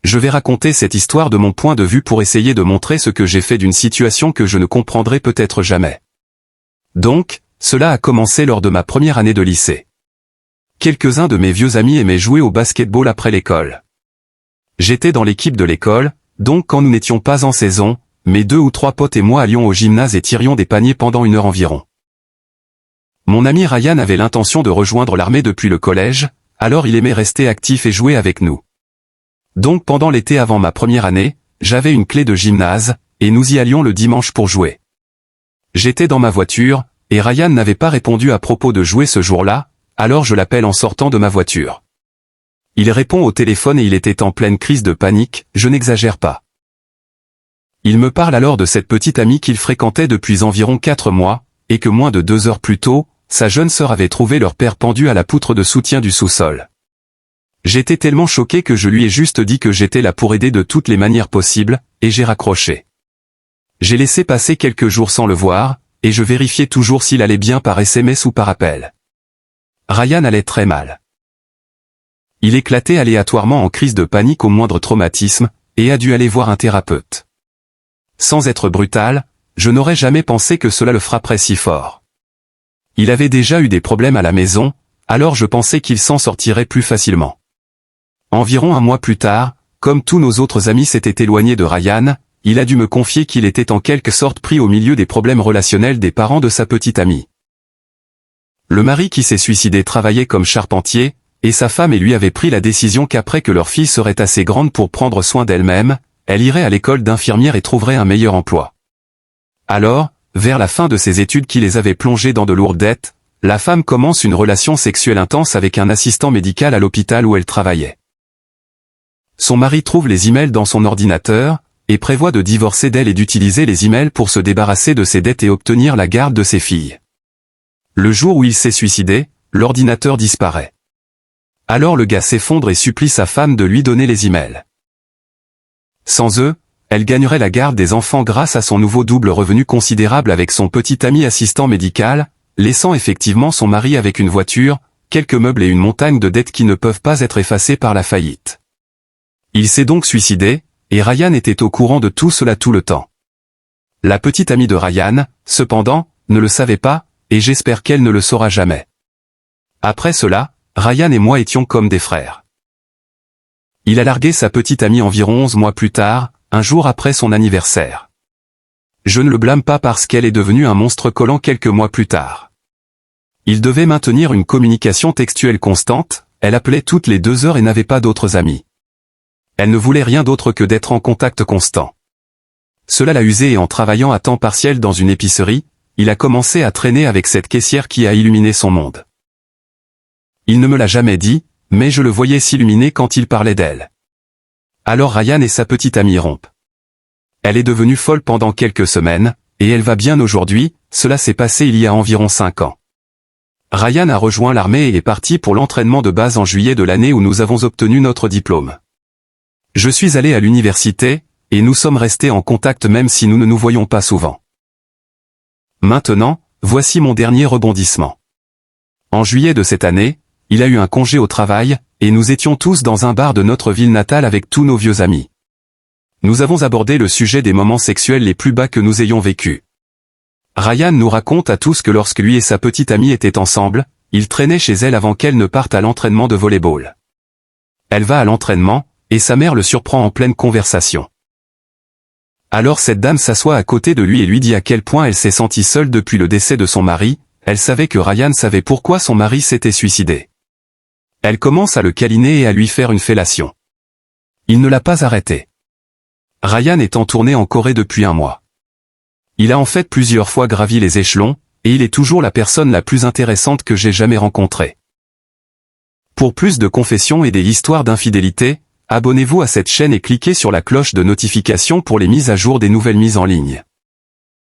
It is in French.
Je vais raconter cette histoire de mon point de vue pour essayer de montrer ce que j'ai fait d'une situation que je ne comprendrai peut-être jamais. Donc, cela a commencé lors de ma première année de lycée. Quelques-uns de mes vieux amis aimaient jouer au basketball après l'école. J'étais dans l'équipe de l'école, donc quand nous n'étions pas en saison, mes 2 ou 3 potes et moi allions au gymnase et tirions des paniers pendant 1 heure environ. Mon ami Ryan avait l'intention de rejoindre l'armée depuis le collège, alors il aimait rester actif et jouer avec nous. Donc pendant l'été avant ma première année, j'avais une clé de gymnase, et nous y allions le dimanche pour jouer. J'étais dans ma voiture, et Ryan n'avait pas répondu à propos de jouer ce jour-là, alors je l'appelle en sortant de ma voiture. Il répond au téléphone et il était en pleine crise de panique, je n'exagère pas. Il me parle alors de cette petite amie qu'il fréquentait depuis environ 4 mois, et que moins de 2 heures plus tôt, sa jeune sœur avait trouvé leur père pendu à la poutre de soutien du sous-sol. J'étais tellement choqué que je lui ai juste dit que j'étais là pour aider de toutes les manières possibles, et j'ai raccroché. J'ai laissé passer quelques jours sans le voir, et je vérifiais toujours s'il allait bien par SMS ou par appel. Ryan allait très mal. Il éclatait aléatoirement en crise de panique au moindre traumatisme, et a dû aller voir un thérapeute. Sans être brutal, je n'aurais jamais pensé que cela le frapperait si fort. Il avait déjà eu des problèmes à la maison, alors je pensais qu'il s'en sortirait plus facilement. Environ 1 mois plus tard, comme tous nos autres amis s'étaient éloignés de Ryan, il a dû me confier qu'il était en quelque sorte pris au milieu des problèmes relationnels des parents de sa petite amie. Le mari qui s'est suicidé travaillait comme charpentier, et sa femme et lui avaient pris la décision qu'après que leur fille serait assez grande pour prendre soin d'elle-même, elle irait à l'école d'infirmière et trouverait un meilleur emploi. Alors, vers la fin de ses études qui les avaient plongés dans de lourdes dettes, la femme commence une relation sexuelle intense avec un assistant médical à l'hôpital où elle travaillait. Son mari trouve les emails dans son ordinateur, et prévoit de divorcer d'elle et d'utiliser les emails pour se débarrasser de ses dettes et obtenir la garde de ses filles. Le jour où il s'est suicidé, l'ordinateur disparaît. Alors le gars s'effondre et supplie sa femme de lui donner les emails. Sans eux, elle gagnerait la garde des enfants grâce à son nouveau double revenu considérable avec son petit ami assistant médical, laissant effectivement son mari avec une voiture, quelques meubles et une montagne de dettes qui ne peuvent pas être effacées par la faillite. Il s'est donc suicidé, et Ryan était au courant de tout cela tout le temps. La petite amie de Ryan, cependant, ne le savait pas, et j'espère qu'elle ne le saura jamais. Après cela, Ryan et moi étions comme des frères. Il a largué sa petite amie environ 11 mois plus tard, un jour après son anniversaire. Je ne le blâme pas parce qu'elle est devenue un monstre collant quelques mois plus tard. Il devait maintenir une communication textuelle constante, elle appelait toutes les 2 heures et n'avait pas d'autres amis. Elle ne voulait rien d'autre que d'être en contact constant. Cela l'a usé et en travaillant à temps partiel dans une épicerie, il a commencé à traîner avec cette caissière qui a illuminé son monde. Il ne me l'a jamais dit, mais je le voyais s'illuminer quand il parlait d'elle. Alors Ryan et sa petite amie rompent. Elle est devenue folle pendant quelques semaines, et elle va bien aujourd'hui, cela s'est passé il y a environ 5 ans. Ryan a rejoint l'armée et est parti pour l'entraînement de base en juillet de l'année où nous avons obtenu notre diplôme. Je suis allé à l'université, et nous sommes restés en contact même si nous ne nous voyons pas souvent. Maintenant, voici mon dernier rebondissement. En juillet de cette année, il a eu un congé au travail, et nous étions tous dans un bar de notre ville natale avec tous nos vieux amis. Nous avons abordé le sujet des moments sexuels les plus bas que nous ayons vécus. Ryan nous raconte à tous que lorsque lui et sa petite amie étaient ensemble, il traînait chez elle avant qu'elle ne parte à l'entraînement de volley-ball. Elle va à l'entraînement, et sa mère le surprend en pleine conversation. Alors cette dame s'assoit à côté de lui et lui dit à quel point elle s'est sentie seule depuis le décès de son mari, elle savait que Ryan savait pourquoi son mari s'était suicidé. Elle commence à le câliner et à lui faire une fellation. Il ne l'a pas arrêté. Ryan est en tournée en Corée depuis 1 mois. Il a en fait plusieurs fois gravi les échelons, et il est toujours la personne la plus intéressante que j'ai jamais rencontrée. Pour plus de confessions et des histoires d'infidélité, abonnez-vous à cette chaîne et cliquez sur la cloche de notification pour les mises à jour des nouvelles mises en ligne.